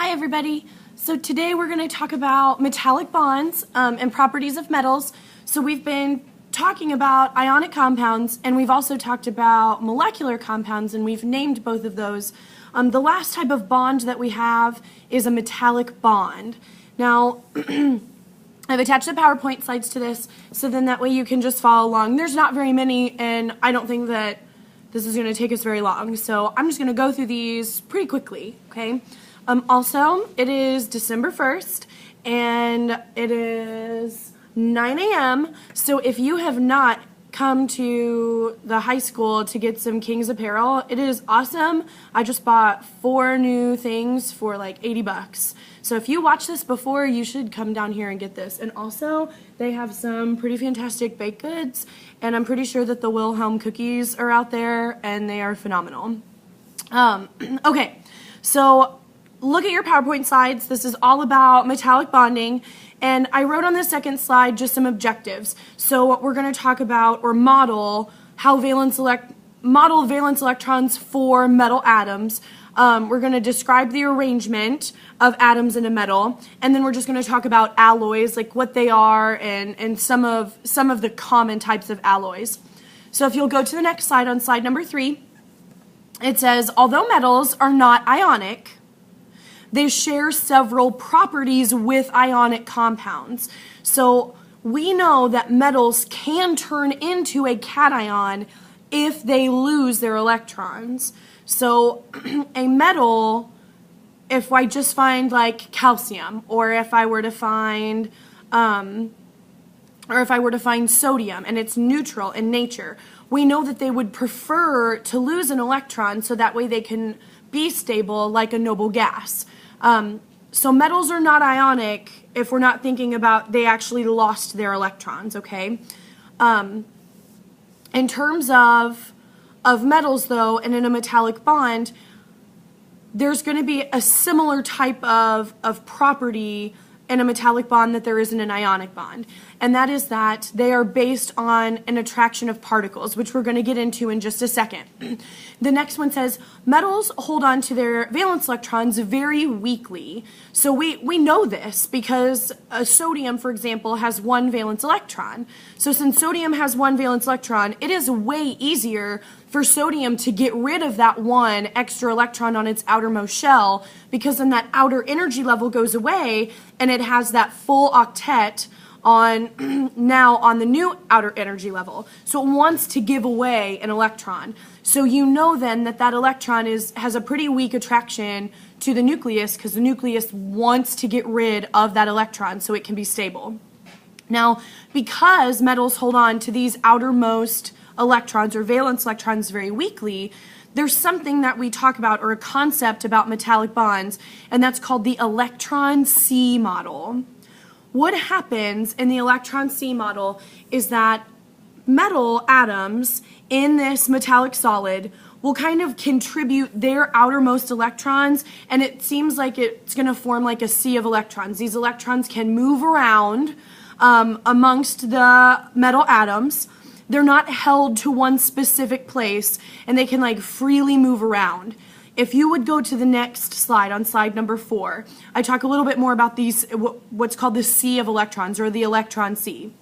Hi everybody. So today we're going to talk about metallic bonds and properties of metals. So we've been talking about ionic compounds and we've also talked about molecular compounds and we've named both of those. The last type of bond that we have is a metallic bond. Now I've attached the PowerPoint slides to this so then that way you can just follow along. There's not very many and I don't think that this is going to take us very long. So I'm just going to go through these pretty quickly, okay? Also, it is December 1st, and it is 9 a.m., so if you have not come to the high school to get some King's apparel, it is awesome. I just bought 4 new things for like 80 bucks. So if you watched this before, you should come down here and get this. And also, they have some pretty fantastic baked goods, and I'm pretty sure that the Wilhelm cookies are out there, and they are phenomenal. Okay, so look at your PowerPoint slides. This is all about metallic bonding, and I wrote on the second slide just some objectives. So what we're going to talk about or model how valence electrons for metal atoms. We're going to describe the arrangement of atoms in a metal, and then we're just going to talk about alloys, like what they are and some of the common types of alloys. So if you'll go to the next slide, on slide number 3, it says, although metals are not ionic, they share several properties with ionic compounds. So we know that metals can turn into a cation if they lose their electrons. So a metal, if I just find like calcium, or if I were to find sodium and it's neutral in nature, we know that they would prefer to lose an electron so that way they can be stable like a noble gas. So metals are not ionic if we're not thinking about they actually lost their electrons, okay? In terms of metals, though, and in a metallic bond, there's going to be a similar type of property in a metallic bond that there is in an ionic bond. And that is that they are based on an attraction of particles, which we're going to get into in just a second. The next one says, metals hold on to their valence electrons very weakly. So we know this because sodium, for example, has 1 valence electron. So since sodium has 1 valence electron, it is way easier for sodium to get rid of that 1 extra electron on its outermost shell, because then that outer energy level goes away and it has that full octet on now on the new outer energy level. So it wants to give away an electron. So you know then that that electron has a pretty weak attraction to the nucleus, because the nucleus wants to get rid of that electron so it can be stable. Now, because metals hold on to these outermost electrons or valence electrons very weakly, there's something that we talk about, or a concept about metallic bonds, and that's called the electron C model. What happens in the electron C model is that metal atoms in this metallic solid will kind of contribute their outermost electrons, and it seems like it's going to form like a sea of electrons. These electrons can move around amongst the metal atoms. They're not held to one specific place, and they can like freely move around. If you would go to the next slide, on slide number 4, I talk a little bit more about these, what's called the sea of electrons, or the electron sea.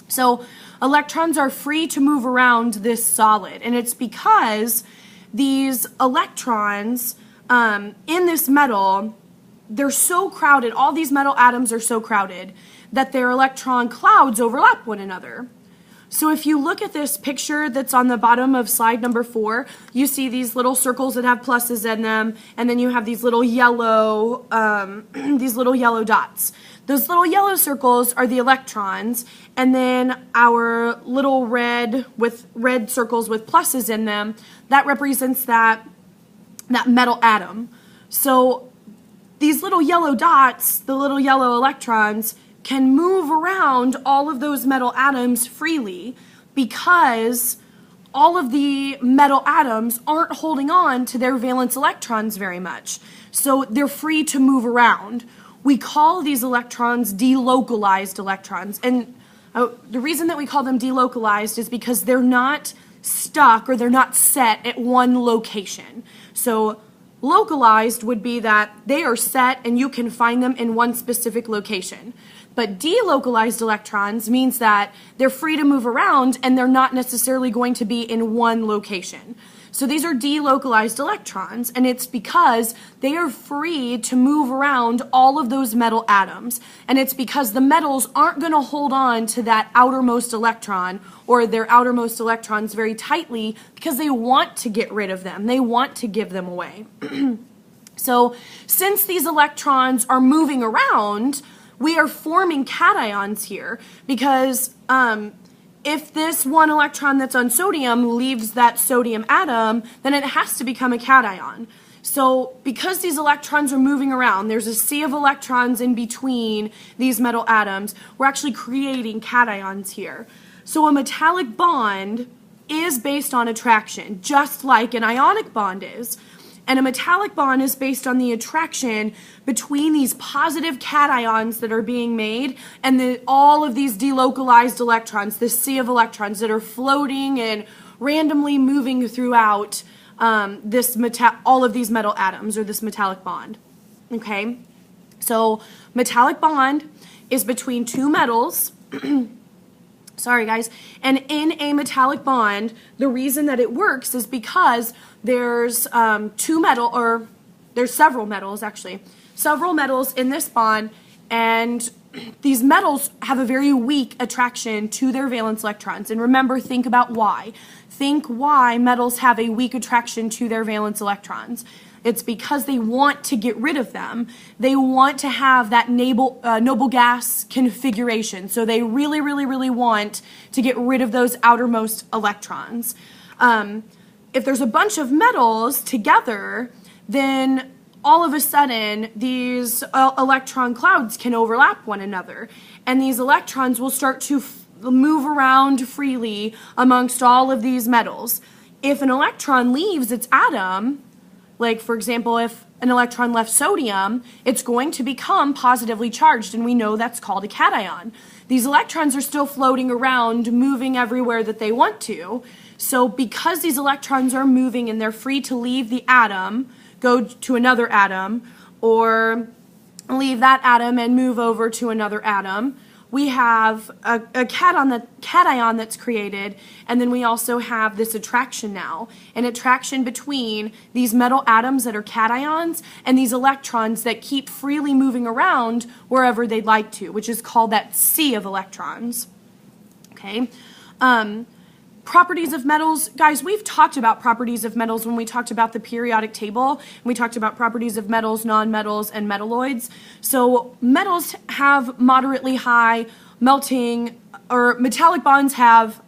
So electrons are free to move around this solid, and it's because these electrons in this metal, they're so crowded, all these metal atoms are so crowded that their electron clouds overlap one another. So if you look at this picture that's on the bottom of slide number 4, you see these little circles that have pluses in them, and then you have these little yellow dots. Those little yellow circles are the electrons, and then our little red circles with pluses in them, that represents that metal atom. So these little yellow dots, the little yellow electrons, can move around all of those metal atoms freely because all of the metal atoms aren't holding on to their valence electrons very much. So they're free to move around. We call these electrons delocalized electrons. And the reason that we call them delocalized is because they're not stuck or they're not set at one location. So Localized would be that they are set and you can find them in one specific location. But delocalized electrons means that they're free to move around and they're not necessarily going to be in one location. So these are delocalized electrons, and it's because they are free to move around all of those metal atoms. And it's because the metals aren't going to hold on to that outermost electron or their outermost electrons very tightly because they want to get rid of them. They want to give them away. So since these electrons are moving around, we are forming cations here because if this one electron that's on sodium leaves that sodium atom, then it has to become a cation. So because these electrons are moving around, there's a sea of electrons in between these metal atoms, we're actually creating cations here. So a metallic bond is based on attraction, just like an ionic bond is. And a metallic bond is based on the attraction between these positive cations that are being made and all of these delocalized electrons, this sea of electrons that are floating and randomly moving throughout all of these metal atoms or this metallic bond. Okay, so metallic bond is between two metals. Sorry guys, and in a metallic bond, the reason that it works is because there's there's several metals actually, several metals in this bond, and these metals have a very weak attraction to their valence electrons. And remember, think about why. Think why metals have a weak attraction to their valence electrons. It's because they want to get rid of them. They want to have that noble gas configuration. So they really, really, really want to get rid of those outermost electrons. If there's a bunch of metals together, then all of a sudden these electron clouds can overlap one another. And these electrons will start to move around freely amongst all of these metals. If an electron leaves its atom, like, for example, if an electron left sodium, it's going to become positively charged, and we know that's called a cation. These electrons are still floating around, moving everywhere that they want to. So because these electrons are moving and they're free to leave the atom, go to another atom, or leave that atom and move over to another atom, we have a cation that's created, and then we also have this attraction now, an attraction between these metal atoms that are cations and these electrons that keep freely moving around wherever they'd like to, which is called that sea of electrons. Okay. Properties of metals, guys, we've talked about properties of metals when we talked about the periodic table. We talked about properties of metals, nonmetals, and metalloids. So metals have moderately high melting, or metallic bonds have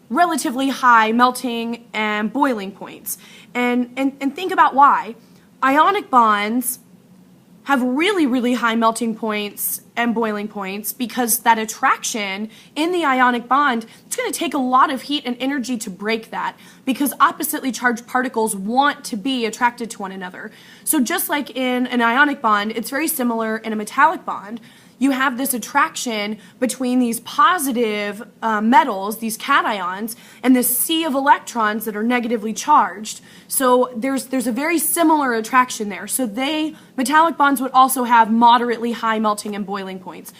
relatively high melting and boiling points. And think about why. Ionic bonds have really, really high melting points and boiling points because that attraction in the ionic bond, it's going to take a lot of heat and energy to break that because oppositely charged particles want to be attracted to one another. So just like in an ionic bond, it's very similar in a metallic bond. You have this attraction between these positive metals, these cations, and this sea of electrons that are negatively charged. So there's a very similar attraction there. So metallic bonds would also have moderately high melting and boiling points.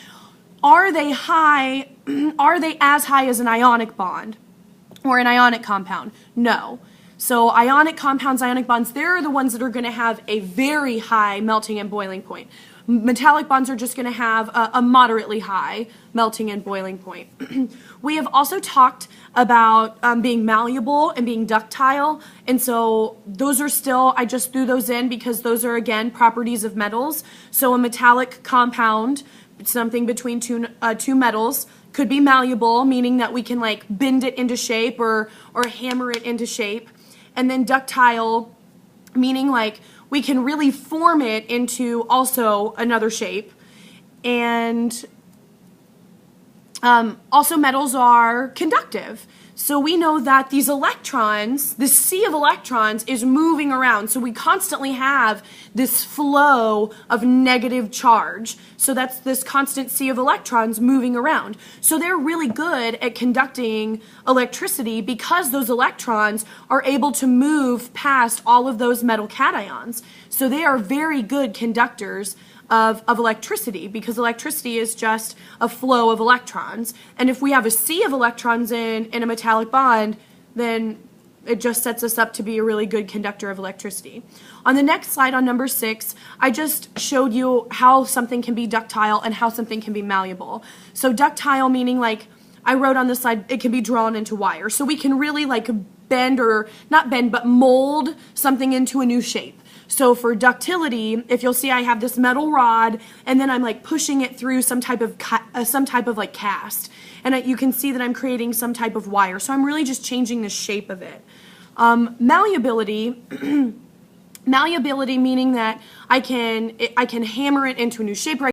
Are they high? Are they as high as an ionic bond or an ionic compound? No. So ionic compounds, ionic bonds, they're the ones that are going to have a very high melting and boiling point. Metallic bonds are just going to have a moderately high melting and boiling point. We have also talked about being malleable and being ductile, and so those are still, I just threw those in because those are, again, properties of metals. So a metallic compound, something between two metals, could be malleable, meaning that we can like bend it into shape or hammer it into shape. And then ductile, meaning like we can really form it into also another shape. And Also, metals are conductive. So we know that these electrons, this sea of electrons is moving around. So we constantly have this flow of negative charge. So that's this constant sea of electrons moving around. So they're really good at conducting electricity because those electrons are able to move past all of those metal cations. So they are very good conductors of electricity, because electricity is just a flow of electrons. And if we have a sea of electrons in a metallic bond, then it just sets us up to be a really good conductor of electricity. On the next slide, on number 6, I just showed you how something can be ductile and how something can be malleable. So ductile meaning, like I wrote on the slide, it can be drawn into wire. So we can really like bend, or not bend, but mold something into a new shape. So for ductility, if you'll see, I have this metal rod, and then I'm like pushing it through some type of like cast, and you can see that I'm creating some type of wire. So I'm really just changing the shape of it. Malleability, malleability meaning that I can hammer it into a new shape.